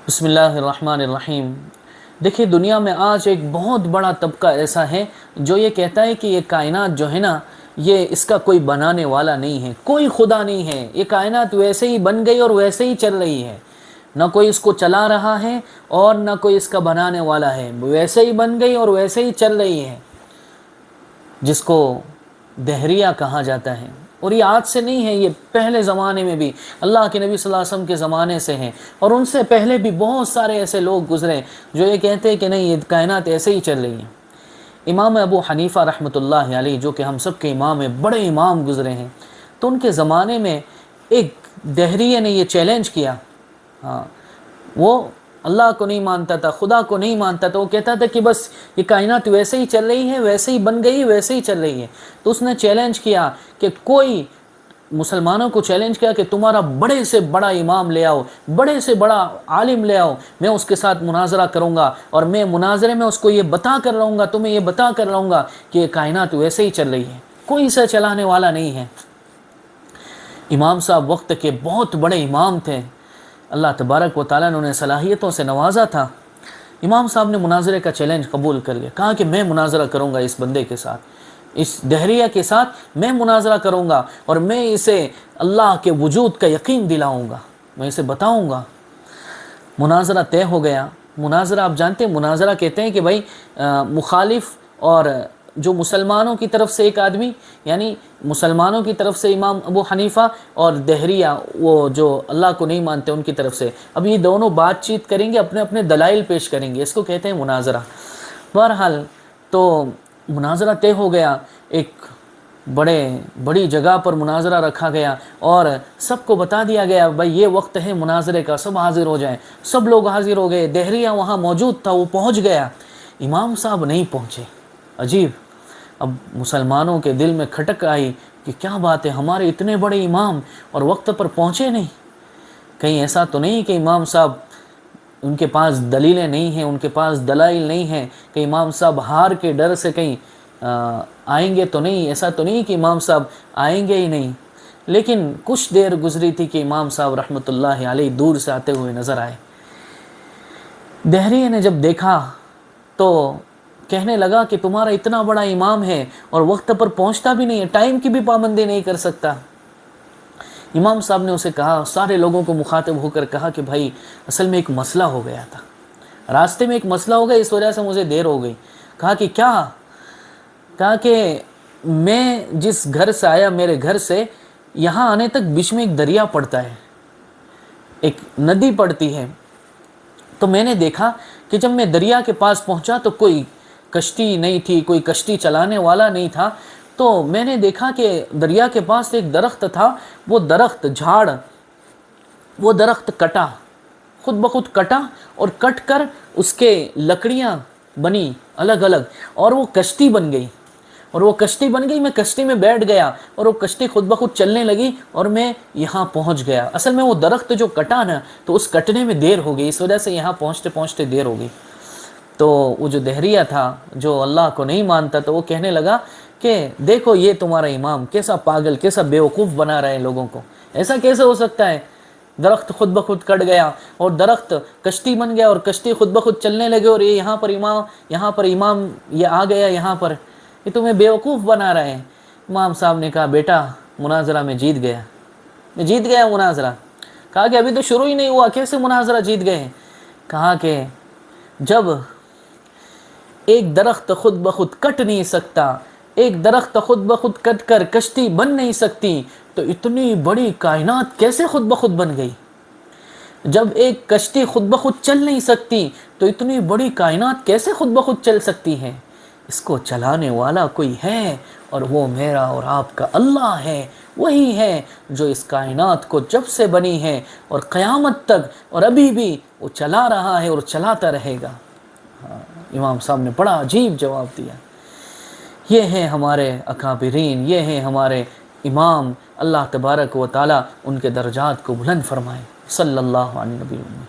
بسم اللہ الرحمن الرحیم۔ دیکھیے، دنیا میں آج ایک بہت بڑا طبقہ ایسا ہے جو یہ کہتا ہے کہ یہ کائنات جو ہے نا، یہ اس کا کوئی بنانے والا نہیں ہے، کوئی خدا نہیں ہے، یہ کائنات ویسے ہی بن گئی اور ویسے ہی چل رہی ہے، نہ کوئی اس کو چلا رہا ہے اور نہ کوئی اس کا بنانے والا ہے، ویسے ہی بن گئی اور ویسے ہی چل رہی ہے، جس کو دہریہ کہا جاتا ہے۔ اور یہ آج سے نہیں ہے، یہ پہلے زمانے میں بھی اللہ کے نبی صلی اللہ علیہ وسلم کے زمانے سے ہیں، اور ان سے پہلے بھی بہت سارے ایسے لوگ گزرے جو یہ کہتے ہیں کہ نہیں، یہ کائنات ایسے ہی چل رہی ہے۔ امام ابو حنیفہ رحمۃ اللہ علیہ، جو کہ ہم سب کے امام ہیں، بڑے امام گزرے ہیں، تو ان کے زمانے میں ایک دہریے نے یہ چیلنج کیا۔ ہاں، وہ اللہ کو نہیں مانتا تھا، خدا کو نہیں مانتا تھا، وہ کہتا تھا کہ بس یہ کائنات ویسے ہی چل رہی ہے، ویسے ہی بن گئی، ویسے ہی چل رہی ہے۔ تو اس نے چیلنج کیا کہ کوئی مسلمانوں کو چیلنج کیا کہ تمہارا بڑے سے بڑا امام لے آؤ، بڑے سے بڑا عالم لے آؤ، میں اس کے ساتھ مناظرہ کروں گا، اور میں مناظرے میں اس کو یہ بتا کر رہوں گا، تمہیں یہ بتا کر رہوں گا کہ یہ کائنات ویسے ہی چل رہی ہے، کوئی اسے چلانے والا نہیں ہے۔ امام صاحب وقت کے بہت بڑے امام تھے، اللہ تبارک و تعالیٰ نے انہیں صلاحیتوں سے نوازا تھا۔ امام صاحب نے مناظرے کا چیلنج قبول کر لیا، کہا کہ میں مناظرہ کروں گا اس بندے کے ساتھ، اس دہریہ کے ساتھ میں مناظرہ کروں گا، اور میں اسے اللہ کے وجود کا یقین دلاؤں گا، میں اسے بتاؤں گا۔ مناظرہ طے ہو گیا۔ مناظرہ آپ جانتے ہیں، مناظرہ کہتے ہیں کہ بھائی مخالف اور جو مسلمانوں کی طرف سے ایک آدمی، یعنی مسلمانوں کی طرف سے امام ابو حنیفہ، اور دہریہ وہ جو اللہ کو نہیں مانتے ان کی طرف سے، اب یہ دونوں بات چیت کریں گے، اپنے اپنے دلائل پیش کریں گے، اس کو کہتے ہیں مناظرہ۔ بہرحال تو مناظرہ طے ہو گیا، ایک بڑی جگہ پر مناظرہ رکھا گیا، اور سب کو بتا دیا گیا بھائی یہ وقت ہے مناظرے کا، سب حاضر ہو جائیں۔ سب لوگ حاضر ہو گئے، دہریہ وہاں موجود تھا، وہ پہنچ گیا، امام صاحب نہیں پہنچے۔ عجیب، اب مسلمانوں کے دل میں کھٹک آئی کہ کیا بات ہے، ہمارے اتنے بڑے امام اور وقت پر پہنچے نہیں، کہیں ایسا تو نہیں کہ امام صاحب ان کے پاس دلیلیں نہیں ہیں، ان کے پاس دلائل نہیں ہیں، کہ امام صاحب ہار کے ڈر سے کہیں آئیں گے تو نہیں، ایسا تو نہیں کہ امام صاحب آئیں گے ہی نہیں۔ لیکن کچھ دیر گزری تھی کہ امام صاحب رحمۃ اللہ علیہ دور سے آتے ہوئے نظر آئے۔ دہریہ نے جب دیکھا تو کہنے لگا کہ تمہارا اتنا بڑا امام ہے اور وقت پر پہنچتا بھی نہیں ہے، ٹائم کی بھی پابندی نہیں کر سکتا۔ امام صاحب نے اسے کہا، سارے لوگوں کو مخاطب ہو کر کہا کہ بھائی اصل میں ایک مسئلہ ہو گیا تھا، راستے میں ایک مسئلہ ہو گیا، اس وجہ سے مجھے دیر ہو گئی۔ کہا کہ کیا؟ کہا کہ میں جس گھر سے آیا، میرے گھر سے یہاں آنے تک بیچ میں ایک دریا پڑتا ہے، ایک ندی پڑتی ہے، تو میں نے دیکھا کہ جب میں دریا کے پاس پہنچا تو کوئی کشتی نہیں تھی، کوئی کشتی چلانے والا نہیں تھا، تو میں نے دیکھا کہ دریا کے پاس ایک درخت تھا، وہ درخت جھاڑ، وہ درخت کٹا، خود بخود کٹا، اور کٹ کر اس کے لکڑیاں بنی الگ الگ، اور وہ کشتی بن گئی، اور وہ کشتی بن گئی، میں کشتی میں بیٹھ گیا، اور وہ کشتی خود بخود چلنے لگی، اور میں یہاں پہنچ گیا۔ اصل میں وہ درخت جو کٹا نا، تو اس کٹنے میں دیر ہو گئی، اس وجہ سے یہاں پہنچتے پہنچتے دیر ہو گئی۔ تو وہ جو دہریہ تھا، جو اللہ کو نہیں مانتا، تو وہ کہنے لگا کہ دیکھو یہ تمہارا امام کیسا پاگل، کیسا بیوقوف بنا رہا ہے لوگوں کو، ایسا کیسے ہو سکتا ہے؟ درخت خود بخود کٹ گیا، اور درخت کشتی بن گیا، اور کشتی خود بخود چلنے لگے، اور یہ یہاں پر امام یہ آ گیا، یہاں پر یہ تمہیں بیوقوف بنا رہے ہیں۔ امام صاحب نے کہا بیٹا مناظرہ میں جیت گیا، میں جیت گیا مناظرہ۔ کہا کہ ابھی تو شروع ہی نہیں ہوا، کیسے مناظرہ جیت گئے؟ کہا کہ جب ایک درخت خود بخود کٹ نہیں سکتا، ایک درخت خود بخود کٹ کر کشتی بن نہیں سکتی، تو اتنی بڑی کائنات کیسے خود بخود بن گئی؟ جب ایک کشتی خود بخود چل نہیں سکتی، تو اتنی بڑی کائنات کیسے خود بخود چل سکتی ہے؟ اس کو چلانے والا کوئی ہے، اور وہ میرا اور آپ کا اللہ ہے، وہی ہے جو اس کائنات کو جب سے بنی ہے اور قیامت تک اور ابھی بھی وہ چلا رہا ہے اور چلاتا رہے گا۔ امام صاحب نے بڑا عجیب جواب دیا۔ یہ ہیں ہمارے اکابرین، یہ ہیں ہمارے امام، اللہ تبارک و تعالی ان کے درجات کو بلند فرمائے۔ صلی اللہ علیہ وسلم۔